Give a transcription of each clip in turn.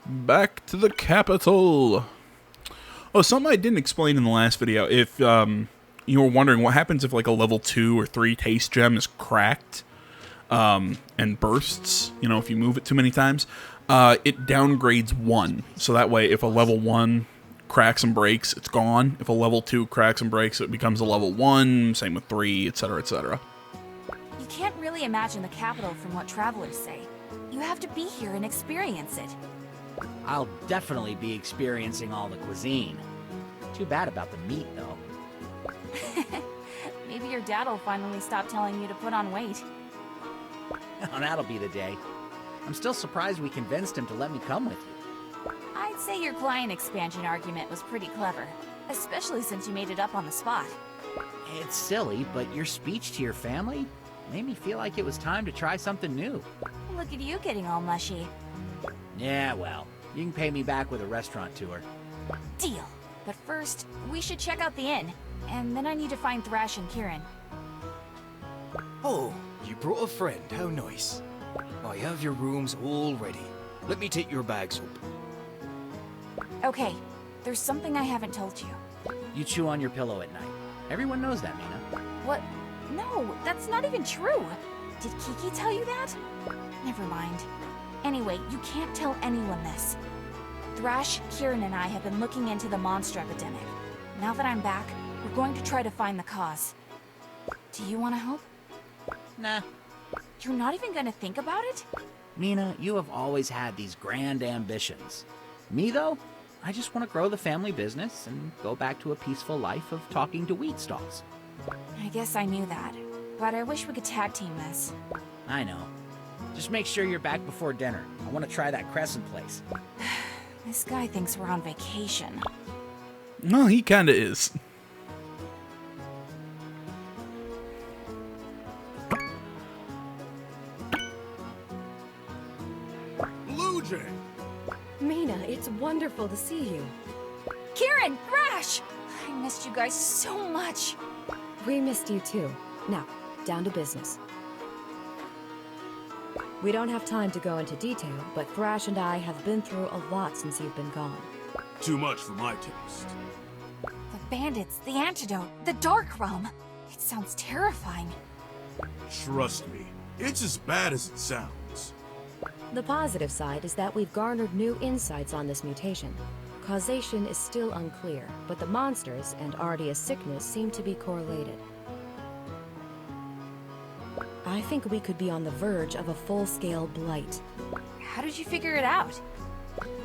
Back to the capital. Oh, something I didn't explain in the last video. If you were wondering what happens if like a level 2 or 3 taste gem is cracked and bursts, you know, if you move it too many times, it downgrades 1. So that way, if a level 1 cracks and breaks, it's gone. If a level 2 cracks and breaks, it becomes a level 1. Same with 3, etc., etc. You can't really imagine the capital from what travelers say. You have to be here and experience it. I'll definitely be experiencing all the cuisine. Too bad about the meat, though. Maybe your dad will finally stop telling you to put on weight. Oh, that'll be the day. I'm still surprised we convinced him to let me come with you. I'd say your client expansion argument was pretty clever, especially since you made it up on the spot. It's silly, but your speech to your family made me feel like it was time to try something new. Look at you getting all mushy. Yeah, well, you can pay me back with a restaurant tour. Deal. But first, we should check out the inn, and then I need to find Thrash and Kieran. Oh, you brought a friend, how nice. I have your rooms all ready. Let me take your bags up. Okay, there's something I haven't told you. You chew on your pillow at night. Everyone knows that, Mina. What? No, that's not even true. Did Kiki tell you that? Never mind. Anyway, you can't tell anyone this. Thrash, Kieran, and I have been looking into the monster epidemic. Now that I'm back, we're going to try to find the cause. Do you want to help? Nah. You're not even going to think about it? Mina, you have always had these grand ambitions. Me, though, I just want to grow the family business and go back to a peaceful life of talking to wheat stalls. I guess I knew that, but I wish we could tag team this. I know. Just make sure you're back before dinner. I want to try that crescent place. This guy thinks we're on vacation. No, he kinda is. Blue Jay! Mina, it's wonderful to see you. Kieran! Thrash! I missed you guys so much. We missed you too. Now, down to business. We don't have time to go into detail, but Thrash and I have been through a lot since you've been gone. Too much for my taste. The bandits, the antidote, the dark realm. It sounds terrifying. Trust me, it's as bad as it sounds. The positive side is that we've garnered new insights on this mutation. Causation is still unclear, but the monsters and Ardia's sickness seem to be correlated. I think we could be on the verge of a full-scale blight. How did you figure it out?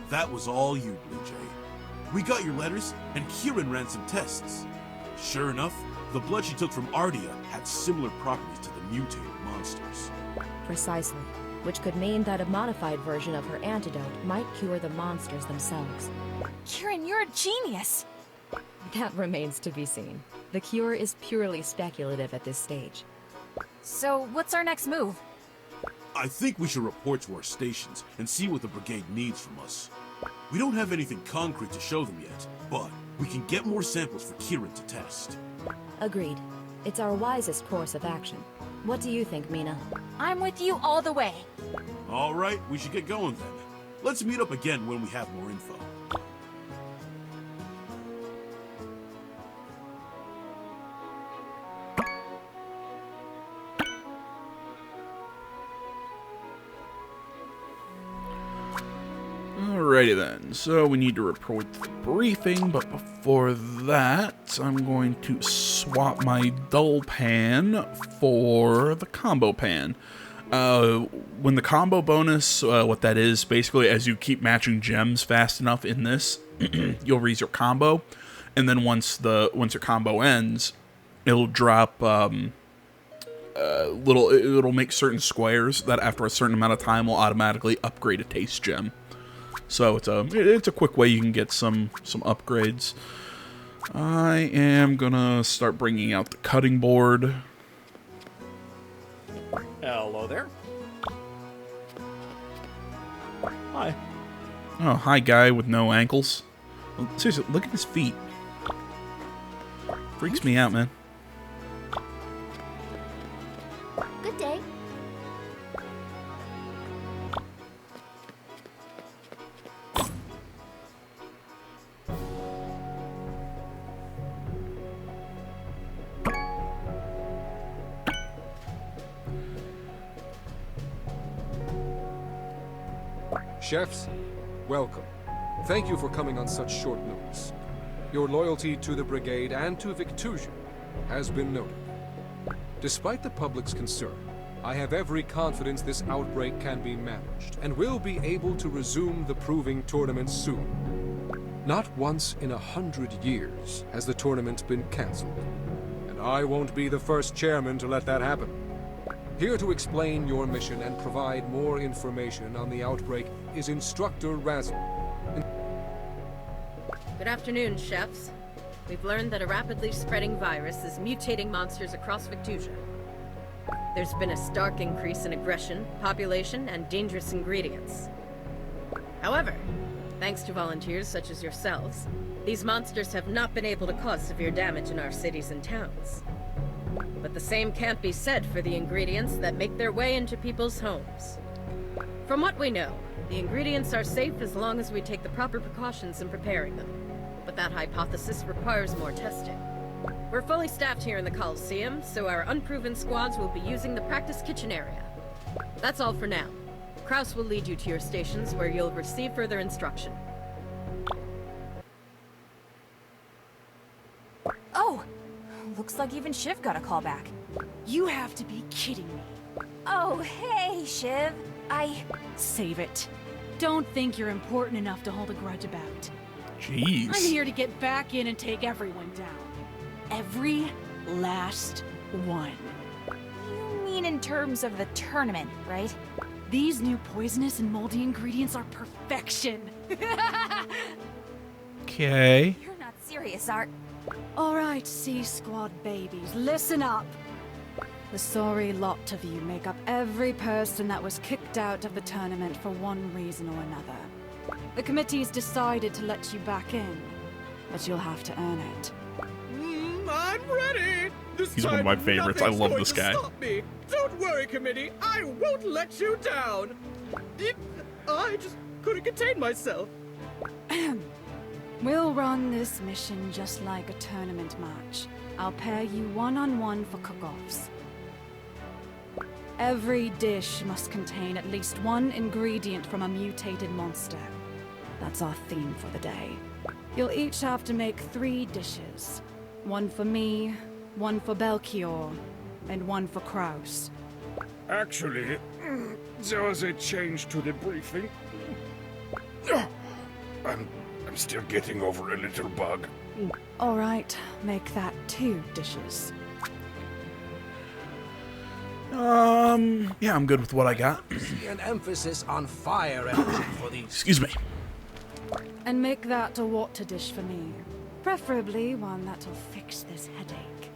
That was all you, Blue Jay. We got your letters, and Kieran ran some tests. Sure enough, the blood she took from Ardia had similar properties to the mutated monsters. Precisely, which could mean that a modified version of her antidote might cure the monsters themselves. Kieran, you're a genius. That remains to be seen. The cure is purely speculative at this stage. So, what's our next move? I think we should report to our stations and see what the brigade needs from us. We don't have anything concrete to show them yet, but we can get more samples for Kieran to test. Agreed. It's our wisest course of action. What do you think, Mina? I'm with you all the way. All right, we should get going then. Let's meet up again when we have more info. Alrighty then, so we need to report the briefing, but before that, I'm going to swap my dull pan for the combo pan. When the combo bonus, what that is, basically as you keep matching gems fast enough in this, you'll raise your combo, and then once your combo ends, it'll drop it'll make certain squares that after a certain amount of time will automatically upgrade a taste gem. So it's a quick way you can get some upgrades. I am gonna start bringing out the cutting board. Hello there. Hi. Oh, hi guy with no ankles. Well, seriously, look at his feet. Freaks me out, man. Good day. Chefs, welcome. Thank you for coming on such short notice. Your loyalty to the Brigade and to Victusia has been noted. Despite the public's concern, I have every confidence this outbreak can be managed, and will be able to resume the proving tournament soon. Not once in 100 years has the tournament been cancelled, and I won't be the first chairman to let that happen. Here to explain your mission and provide more information on the outbreak is Instructor Razzle. Good afternoon, chefs. We've learned that a rapidly spreading virus is mutating monsters across Victusia. There's been a stark increase in aggression, population, and dangerous ingredients. However, thanks to volunteers such as yourselves, these monsters have not been able to cause severe damage in our cities and towns. But the same can't be said for the ingredients that make their way into people's homes. From what we know, the ingredients are safe as long as we take the proper precautions in preparing them. But that hypothesis requires more testing. We're fully staffed here in the Coliseum, so our unproven squads will be using the practice kitchen area. That's all for now. Kraus will lead you to your stations where you'll receive further instruction. Oh! Looks like even Shiv got a call back. You have to be kidding me. Oh, hey, Shiv. Save it. Don't think you're important enough to hold a grudge about. Jeez. I'm here to get back in and take everyone down. Every last one. You mean in terms of the tournament, right? These new poisonous and moldy ingredients are perfection. Okay. You're not serious, Art. All right, C-Squad babies, listen up. The sorry lot of you make up every person that was kicked out of the tournament for one reason or another. The committee's decided to let you back in, but you'll have to earn it. I'm ready! He's one of my favorites. I love this guy. Stop me. Don't worry, committee. I won't let you down. I just couldn't contain myself. We'll run this mission just like a tournament match. I'll pair you one-on-one for cook-offs. Every dish must contain at least one ingredient from a mutated monster. That's our theme for the day. You'll each have to make 3 dishes. One for me, one for Belchior, and one for Kraus. Actually, there was a change to the briefing. I'm still getting over a little bug. All right, make that 2 dishes. Yeah, I'm good with what I got. An emphasis on fire energy for these. Excuse me. And make that a water dish for me. Preferably one that'll fix this headache.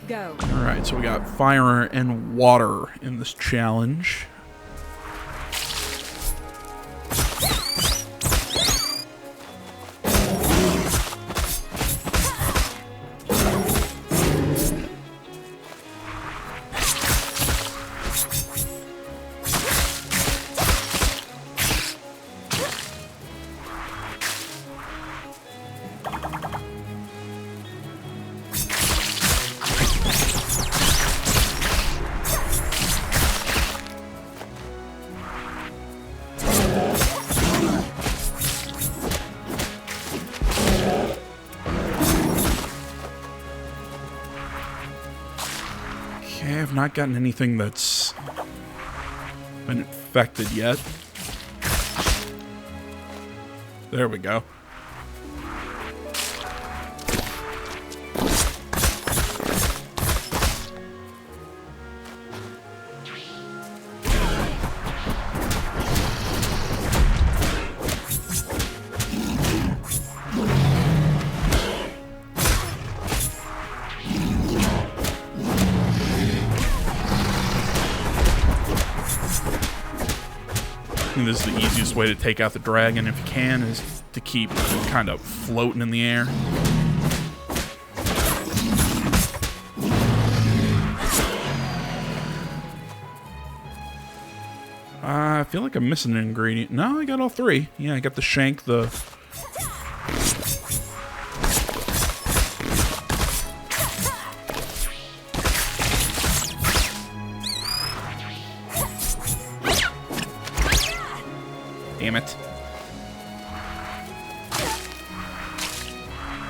Go. Alright, so we got fire and water in this challenge. Okay, I've not gotten anything that's been infected yet. There we go. And this is the easiest way to take out the dragon, if you can, is to keep kind of floating in the air. I feel like I'm missing an ingredient. No, I got all 3. Yeah, I got the shank, the... Damn it.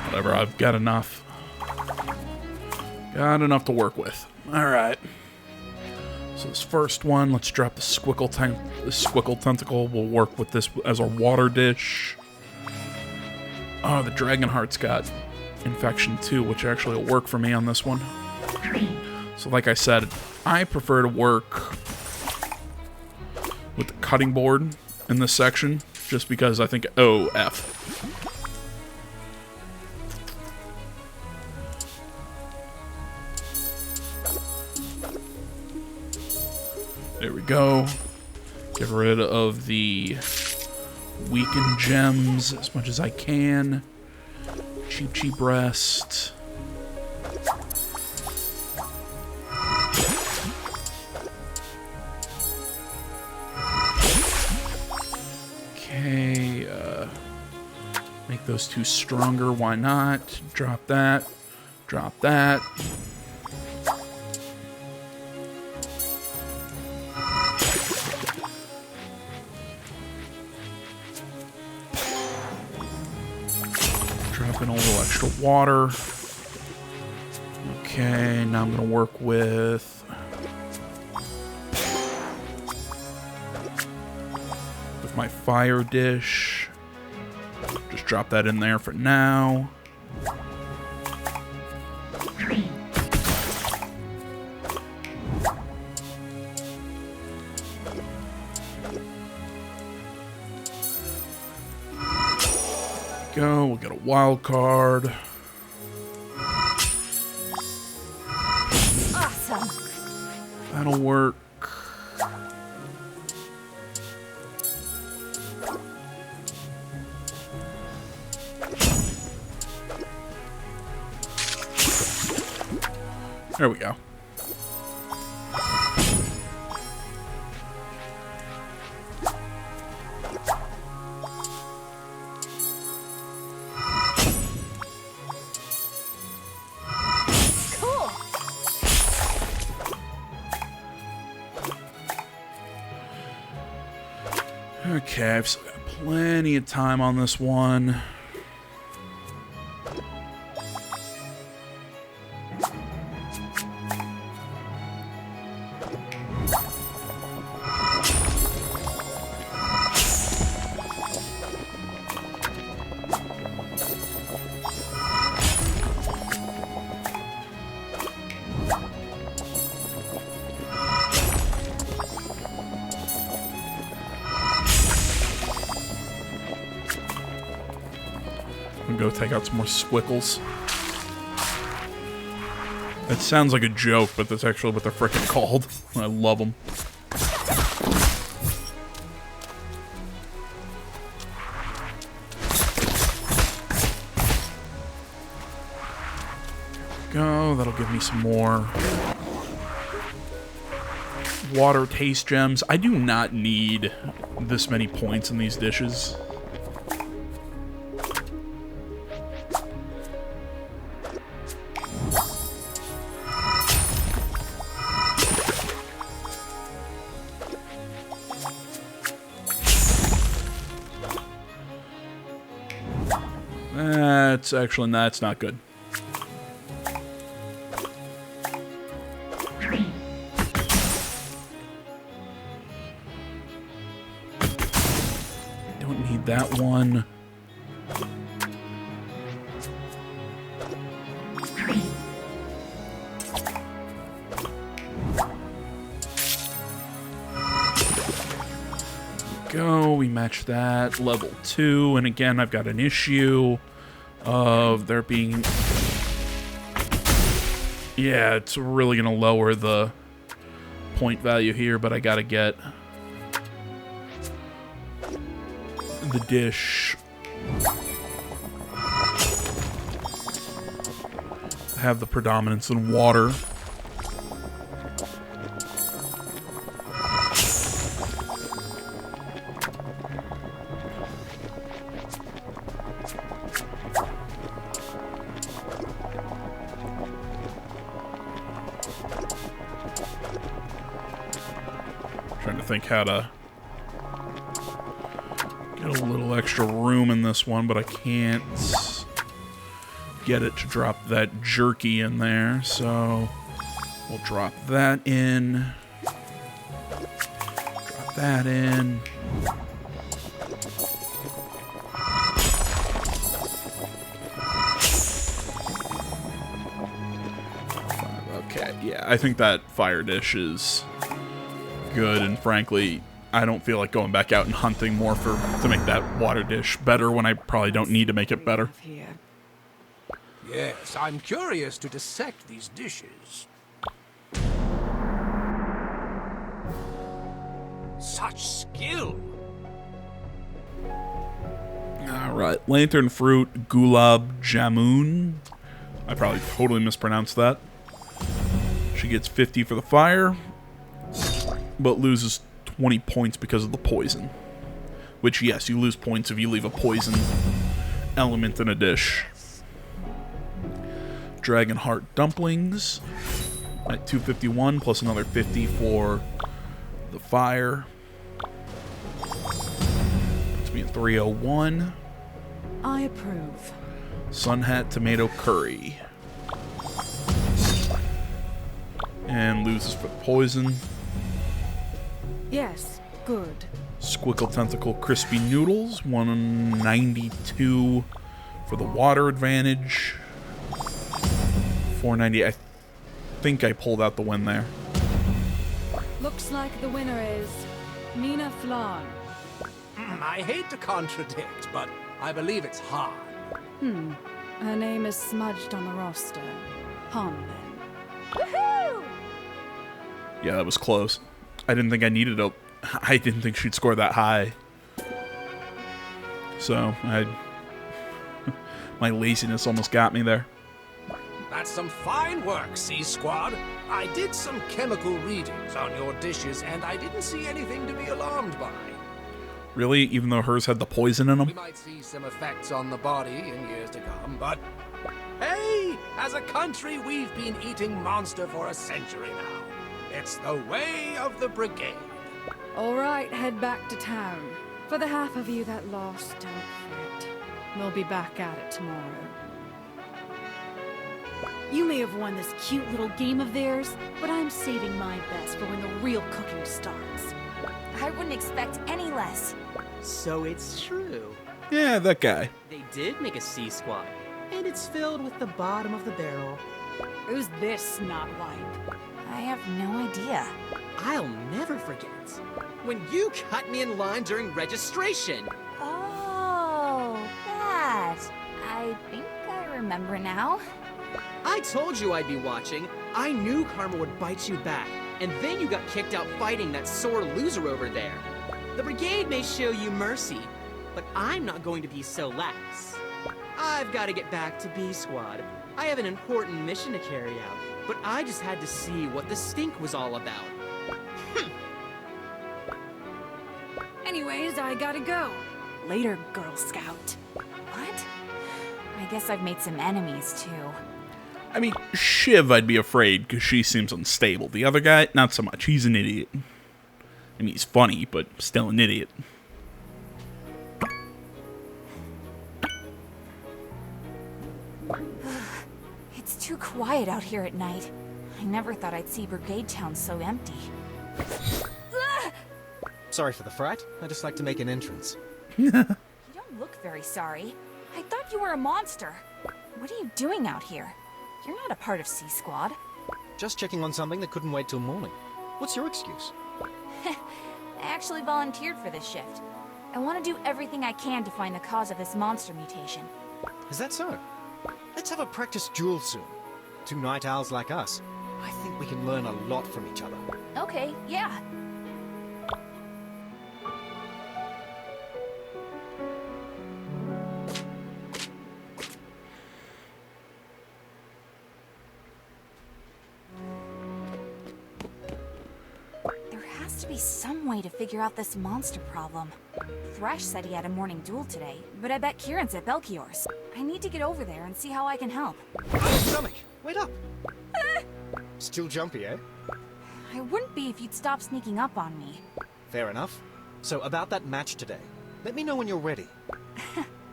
Whatever, I've got enough. Got enough to work with. Alright. So this first one, let's drop the squickle tentacle. We'll work with this as our water dish. Oh, the dragon heart's got infection too, which actually will work for me on this one. So like I said, I prefer to work with the cutting board in this section, just because I think, oh, F. There we go. Get rid of the weakened gems as much as I can. Cheap rest. Okay, make those two stronger, why not? Drop that. Drop that. Drop in a little extra water. Okay, now I'm gonna work with my fire dish. Just drop that in there for now. Go, we'll get a wild card. Awesome. That'll work. There we go. Cool. Okay, I've still got plenty of time on this one. Go take out some more squickles. It sounds like a joke, but that's actually what they're frickin' called. I love them. Go, that'll give me some more water taste gems. I do not need this many points in these dishes. That's not good. Don't need that one. Go, we match that. Level 2, and again, I've got an issue of there being... Yeah, it's really going to lower the point value here, but I got to get the dish. Have the predominance in water. Trying to think how to Got a little extra room in this one, but I can't get it to drop that jerky in there, so we'll drop that in. Drop that in. Okay, yeah, I think that fire dish is good, and frankly, I don't feel like going back out and hunting more to make that water dish better when I probably don't need to make it better. Yes, I'm curious to dissect these dishes. Such skill! Alright, lantern fruit, gulab jamun. I probably totally mispronounced that. She gets 50 for the fire, but loses 20 points because of the poison. Which, yes, you lose points if you leave a poison element in a dish. Dragon Heart Dumplings at 251, plus another 50 for the fire. Puts me at 301. I approve. Sun Hat Tomato Curry. And loses for poison. Yes, good. Squickle Tentacle Crispy Noodles, 192 for the water advantage. 490. I think I pulled out the win there. Looks like the winner is Nina Flan. I hate to contradict, but I believe it's Han. Her name is smudged on the roster. Han, then. Woohoo! Yeah, that was close. I didn't think I needed a... I didn't think she'd score that high. So, my laziness almost got me there. That's some fine work, C-Squad. I did some chemical readings on your dishes, and I didn't see anything to be alarmed by. Really? Even though hers had the poison in We them? might see some effects on the body in years to come, but... Hey! As a country, we've been eating monster for a century now. It's the way of the brigade. All right, head back to town. For the half of you that lost, don't fret. We'll be back at it tomorrow. You may have won this cute little game of theirs, but I'm saving my best for when the real cooking starts. I wouldn't expect any less. So it's true. Yeah, that guy. They did make a C-Squad, and it's filled with the bottom of the barrel. Who's this snotwipe? I have no idea. I'll never forget when you cut me in line during registration. Oh, that. I think I remember now. I told you I'd be watching. I knew karma would bite you back, and then you got kicked out fighting that sore loser over there. The brigade may show you mercy, but I'm not going to be so lax. I've got to get back to B Squad. I have an important mission to carry out, but I just had to see what the stink was all about. Anyways, I gotta go. Later, Girl Scout. What? I guess I've made some enemies, too. I mean, Shiv I'd be afraid, because she seems unstable. The other guy, not so much. He's an idiot. I mean, he's funny, but still an idiot. It's too quiet out here at night. I never thought I'd see Brigade Town so empty. Sorry for the fright. I just like to make an entrance. You don't look very sorry. I thought you were a monster. What are you doing out here? You're not a part of C-Squad. Just checking on something that couldn't wait till morning. What's your excuse? I actually volunteered for this shift. I want to do everything I can to find the cause of this monster mutation. Is that so? Let's have a practice duel soon. Two night owls like us. I think we can learn a lot from each other. Okay, yeah. There has to be some way to figure out this monster problem. Thresh said he had a morning duel today, but I bet Kieran's at Belchior's. I need to get over there and see how I can help. Stomach, wait up! Still jumpy, eh? I wouldn't be if you'd stop sneaking up on me. Fair enough. So about that match today. Let me know when you're ready.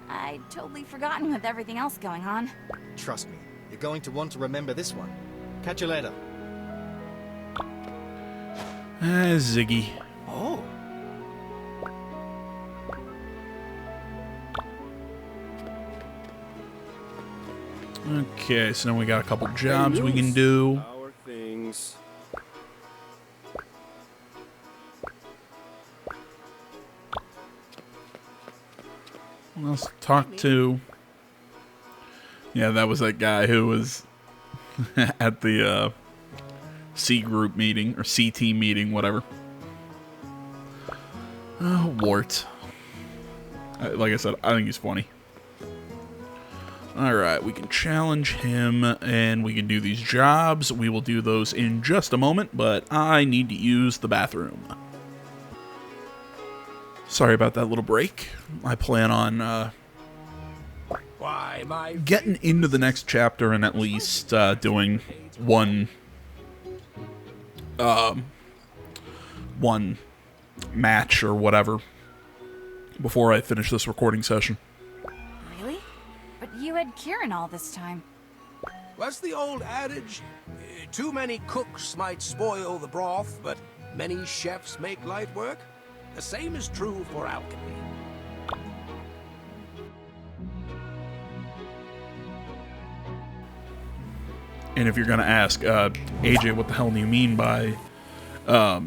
I'd totally forgotten with everything else going on. Trust me, you're going to want to remember this one. Catch you later. Ziggy. Oh. Okay, so now we got a couple jobs we can do. Our things. Let's talk to... Yeah, that was that guy who was at the C group meeting, or C team meeting, whatever. Wart. Like I said, I think he's funny. Alright, we can challenge him, and we can do these jobs. We will do those in just a moment, but I need to use the bathroom. Sorry about that little break. I plan on getting into the next chapter and at least doing one match or whatever before I finish this recording session. Really? But you had Kieran all this time. What's the old adage? Too many cooks might spoil the broth, but many chefs make light work. The same is true for alchemy. And if you're gonna ask, AJ, what the hell do you mean by, I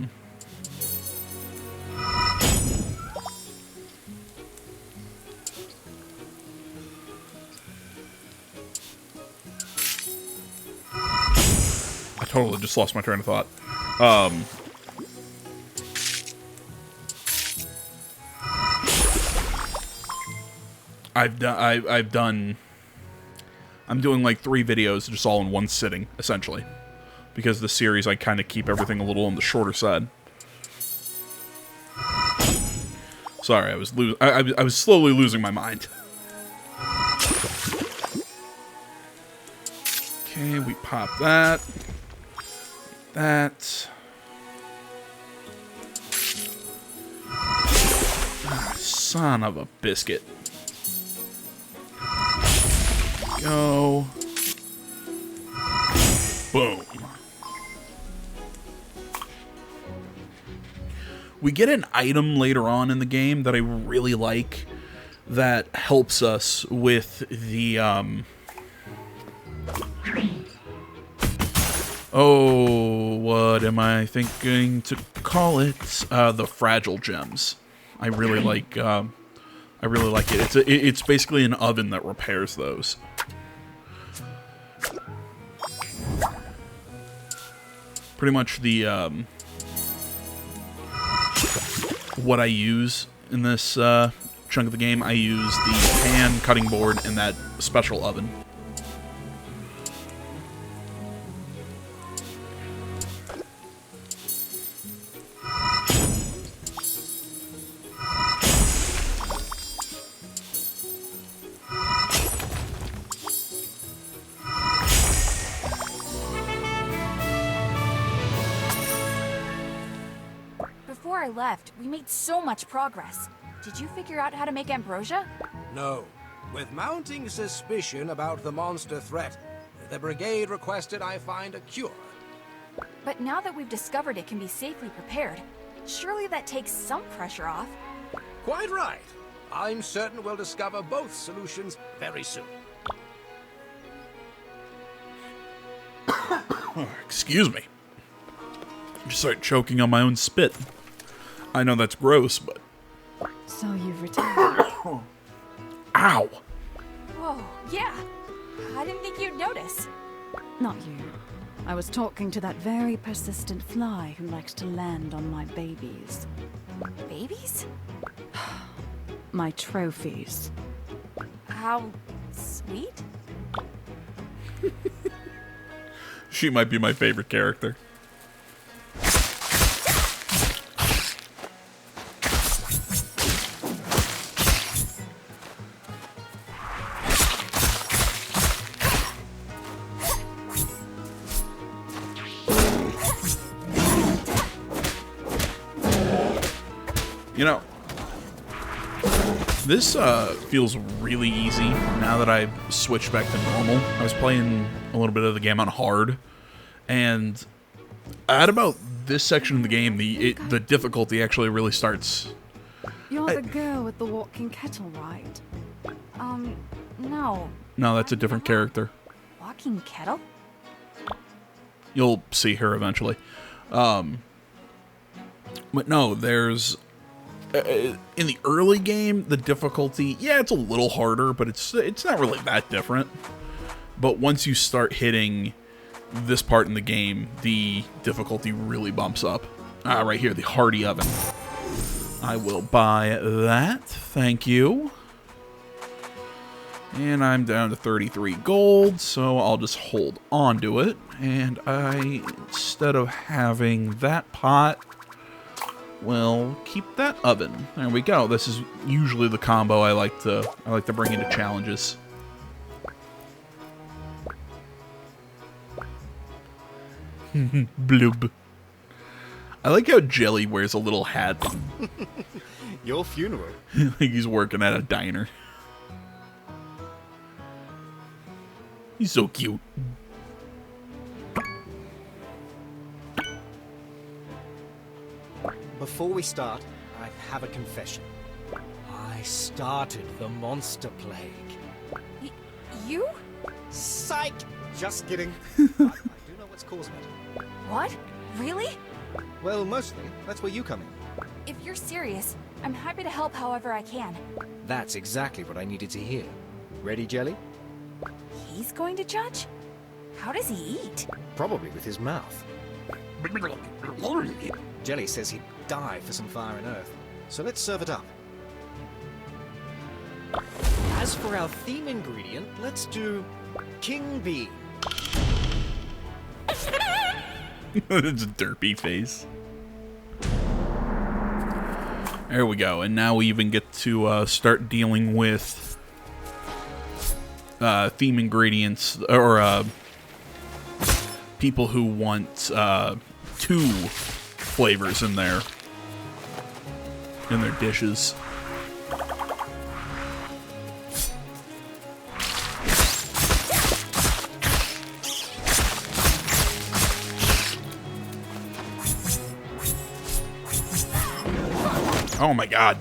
totally just lost my train of thought. I'm doing like 3 videos just all in one sitting, essentially. Because the series, I kind of keep everything a little on the shorter side. Sorry, I was slowly losing my mind. Okay, we pop that. That. Ah, son of a biscuit. Go. Boom. We get an item later on in the game that I really like that helps us with the, oh, what am I thinking to call it? The fragile gems. I really like it. It's basically an oven that repairs those. Pretty much the, what I use in this chunk of the game, I use the pan, cutting board, and that special oven. Before I left, we made so much progress. Did you figure out how to make ambrosia? No. With mounting suspicion about the monster threat, the brigade requested I find a cure. But now that we've discovered it can be safely prepared, surely that takes some pressure off. Quite right. I'm certain we'll discover both solutions very soon. Excuse me. I just started choking on my own spit. I know that's gross, but... So you've returned. Ow! Whoa, yeah. I didn't think you'd notice. Not you. I was talking to that very persistent fly who likes to land on my babies. Babies? My trophies. How sweet? She might be my favorite character. You know, This feels really easy now that I've switched back to normal. I was playing a little bit of the game on hard, and at about this section of the game, the difficulty actually really starts. You're the girl with the walking kettle, right? No. No, that's a different character. Walking kettle? You'll see her eventually. But no, there's... in the early game, the difficulty, yeah, it's a little harder, but it's not really that different. But once you start hitting this part in the game, the difficulty really bumps up. Right here, the Hardy Oven. I will buy that. Thank you. And I'm down to 33 gold, so I'll just hold on to it. And instead of having that pot, will keep that oven. There we go. This is usually the combo I like to bring into challenges. Blub. I like how Jelly wears a little hat. Your funeral. Like he's working at a diner. He's so cute. Before we start, I have a confession. I started the monster plague. You? Psych! Just kidding. I do know what's causing it. What? Really? Well, mostly. That's where you come in. If you're serious, I'm happy to help however I can. That's exactly what I needed to hear. Ready, Jelly? He's going to judge? How does he eat? Probably with his mouth. Jelly says he'd die for some fire and earth, so let's serve it up. As for our theme ingredient, let's do King Bee. It's a derpy face. There we go, and now we even get to start dealing with theme ingredients, or people who want 2 flavors in their dishes. Oh my god.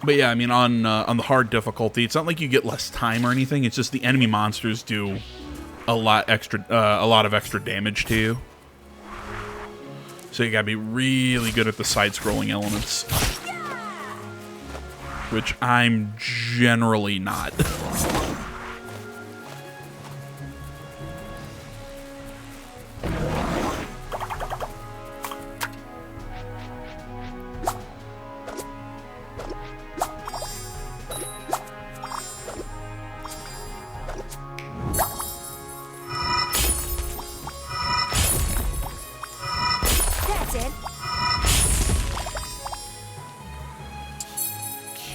But yeah, I mean, on the hard difficulty, it's not like you get less time or anything. It's just the enemy monsters do a lot of extra damage to you. So you gotta be really good at the side-scrolling elements, which I'm generally not.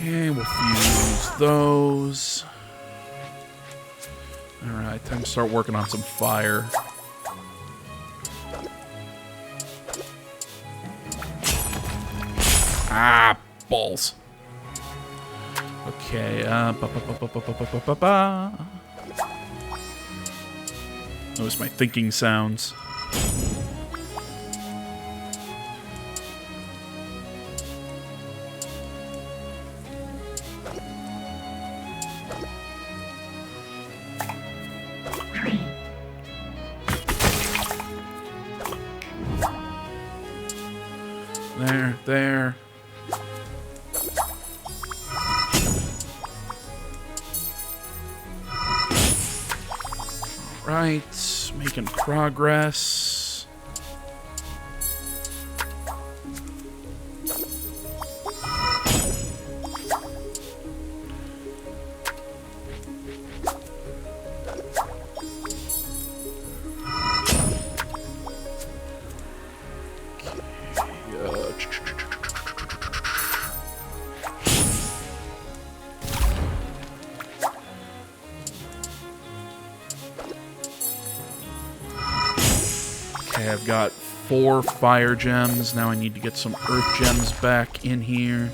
Okay, we'll fuse those. Alright, time to start working on some fire. Ah, balls. Okay, notice my thinking sounds. There. Right, making progress. Okay, I've got 4 fire gems. Now I need to get some earth gems back in here.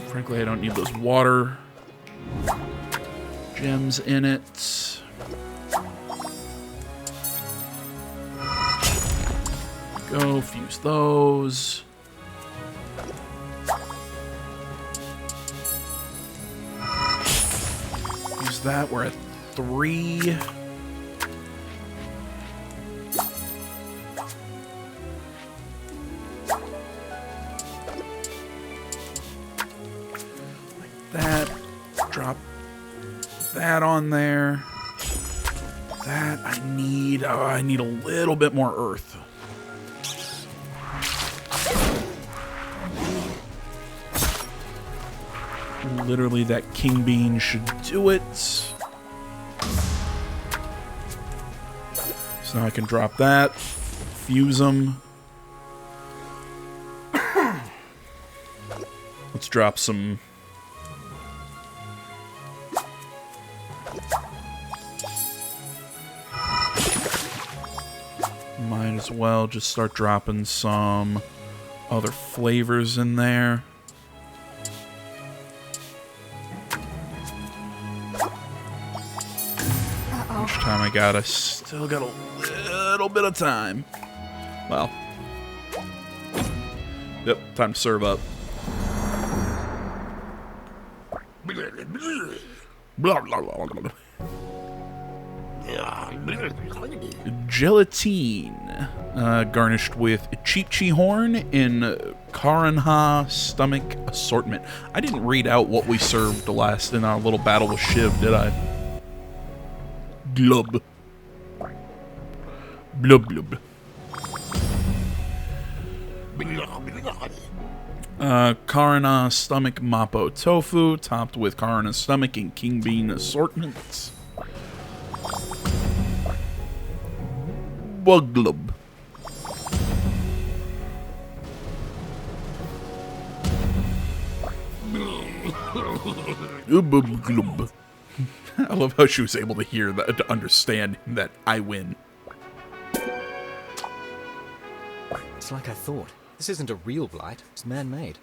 Frankly, I don't need those water gems in it. Go, fuse those. Use that, we're at 3. That, drop that on there. That I need a little bit more earth. Literally, that king bean should do it. So now I can drop that, fuse them. Let's drop some. Might as well just start dropping some other flavors in there. How much time I got? I still got a little bit of time. Well. Yep, time to serve up. Blah, blah, blah, blah. Gelatine, garnished with Cheep-Chee horn in Karanha stomach assortment. I didn't read out what we served last in our little battle with Shiv, did I? Glub. Blub blub. Karana stomach Mappo tofu, topped with Karana stomach and king bean assortments. Buglub. I love how she was able to hear that, to understand that I win. It's like I thought. This isn't a real blight. It's man-made.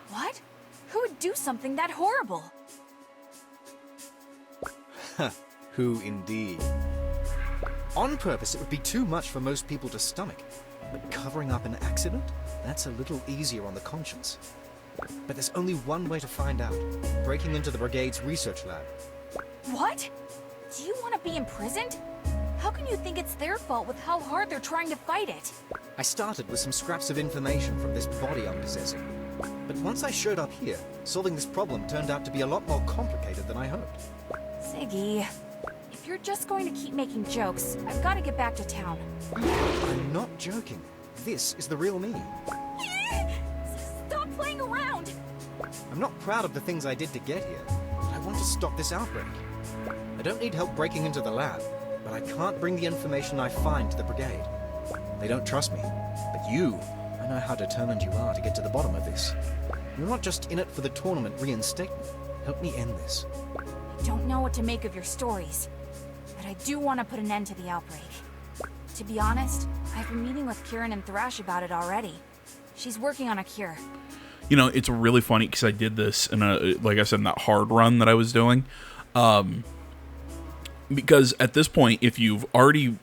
What? Who would do something that horrible? Who indeed? On purpose, it would be too much for most people to stomach. But covering up an accident? That's a little easier on the conscience. But there's only one way to find out. Breaking into the Brigade's research lab. What? Do you want to be imprisoned? How can you think it's their fault with how hard they're trying to fight it? I started with some scraps of information from this body I'm possessing. But once I showed up here, solving this problem turned out to be a lot more complicated than I hoped. Ziggy, if you're just going to keep making jokes, I've got to get back to town. I'm not joking. This is the real me. Stop playing around! I'm not proud of the things I did to get here, but I want to stop this outbreak. I don't need help breaking into the lab, but I can't bring the information I find to the Brigade. They don't trust me, but you, I know how determined you are to get to the bottom of this. You're not just in it for the tournament reinstatement. Help me end this. I don't know what to make of your stories, but I do want to put an end to the outbreak. To be honest, I've been meeting with Kieran and Thrash about it already. She's working on a cure. You know, it's really funny because I did this in a, like I said, in that hard run that I was doing. Because at this point, if you've already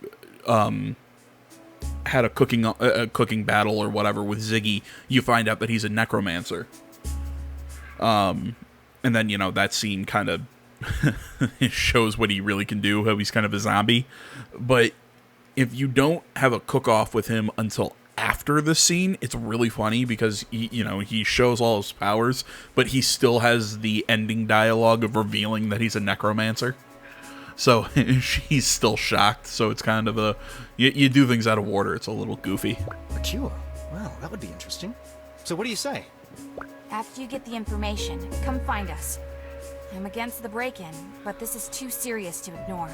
had a cooking battle or whatever with Ziggy, you find out that he's a necromancer. And then, you know, that scene kind of shows what he really can do, how he's kind of a zombie. But if you don't have a cook-off with him until after the scene, it's really funny because he shows all his powers, but he still has the ending dialogue of revealing that he's a necromancer. So she's still shocked. So it's kind of a you do things out of order. It's a little goofy. A cure? Well, that would be interesting. So what do you say? After you get the information, come find us. I'm against the break-in, but this is too serious to ignore.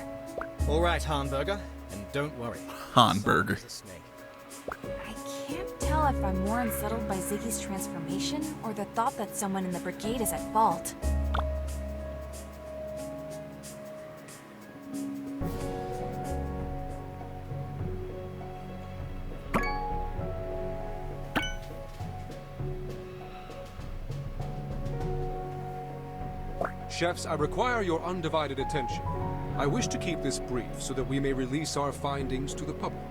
All right, Hamburger, and don't worry. Hamburger. I can't tell if I'm more unsettled by Ziggy's transformation or the thought that someone in the brigade is at fault. Chefs, I require your undivided attention. I wish to keep this brief so that we may release our findings to the public.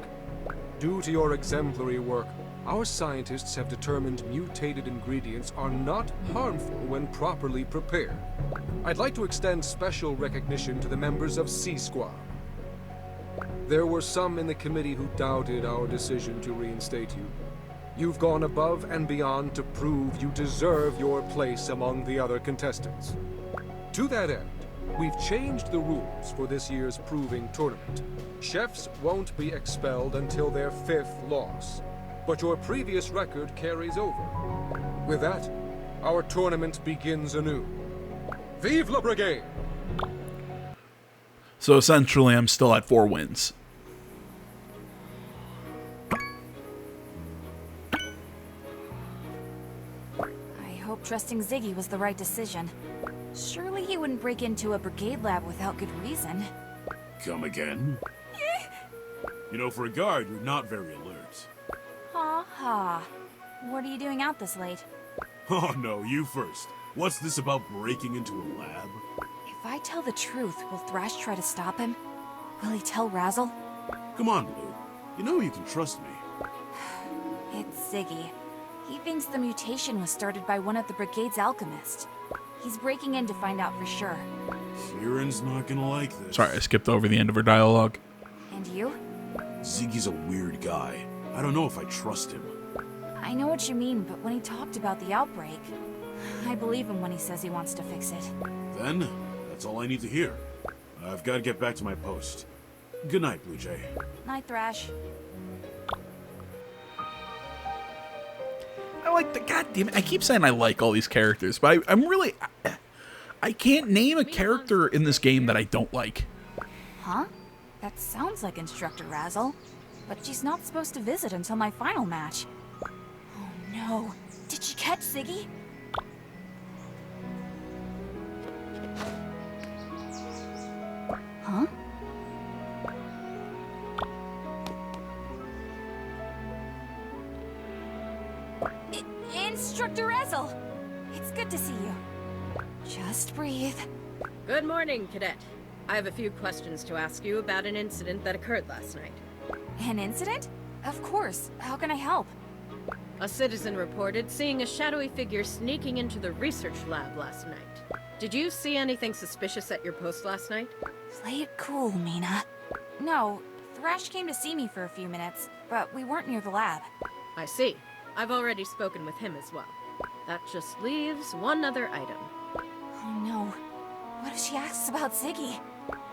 Due to your exemplary work, our scientists have determined mutated ingredients are not harmful when properly prepared. I'd like to extend special recognition to the members of C-Squad. There were some in the committee who doubted our decision to reinstate you. You've gone above and beyond to prove you deserve your place among the other contestants. To that end, we've changed the rules for this year's proving tournament. Chefs won't be expelled until their 5th loss, but your previous record carries over. With that, our tournament begins anew. Vive la Brigade! So essentially, I'm still at 4 wins. I hope trusting Ziggy was the right decision. Surely he wouldn't break into a brigade lab without good reason. Come again? You know, for a guard, you're not very alert. Ha ha. What are you doing out this late? Oh no, you first. What's this about breaking into a lab? If I tell the truth, will Thrash try to stop him? Will he tell Razzle? Come on, Blue. You know you can trust me. It's Ziggy. He thinks the mutation was started by one of the brigade's alchemists. He's breaking in to find out for sure. Kieran's not gonna like this. Sorry, I skipped over the end of her dialogue. And you? Ziggy's a weird guy. I don't know if I trust him. I know what you mean, but when he talked about the outbreak, I believe him when he says he wants to fix it. Then, that's all I need to hear. I've got to get back to my post. Good night, Blue Jay. Night, Thrash. I like the goddamn. I keep saying I like all these characters, but I'm really. I can't name a character in this game that I don't like. Huh? That sounds like Instructor Razzle. But she's not supposed to visit until my final match. Oh no. Did she catch Ziggy? Huh? Instructor Razzle! It's good to see you. Just breathe. Good morning, Cadet. I have a few questions to ask you about an incident that occurred last night. An incident? Of course. How can I help? A citizen reported seeing a shadowy figure sneaking into the research lab last night. Did you see anything suspicious at your post last night? Play it cool, Mina. No, Thrash came to see me for a few minutes, but we weren't near the lab. I see. I've already spoken with him as well. That just leaves one other item. Oh no. What if she asks about Ziggy?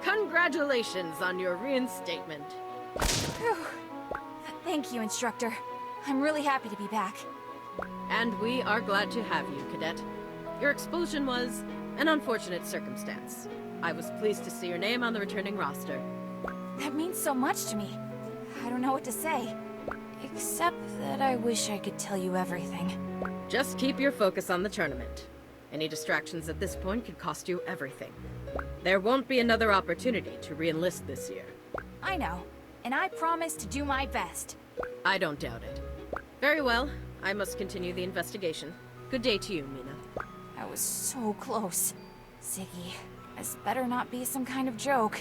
Congratulations on your reinstatement. Phew. Thank you, Instructor. I'm really happy to be back. And we are glad to have you, Cadet. Your expulsion was an unfortunate circumstance. I was pleased to see your name on the returning roster. That means so much to me. I don't know what to say. Except that I wish I could tell you everything. Just keep your focus on the tournament. Any distractions at this point could cost you everything. There won't be another opportunity to re-enlist this year. I know, and I promise to do my best. I don't doubt it. Very well, I must continue the investigation. Good day to you, Mina. I was so close. Ziggy, this better not be some kind of joke.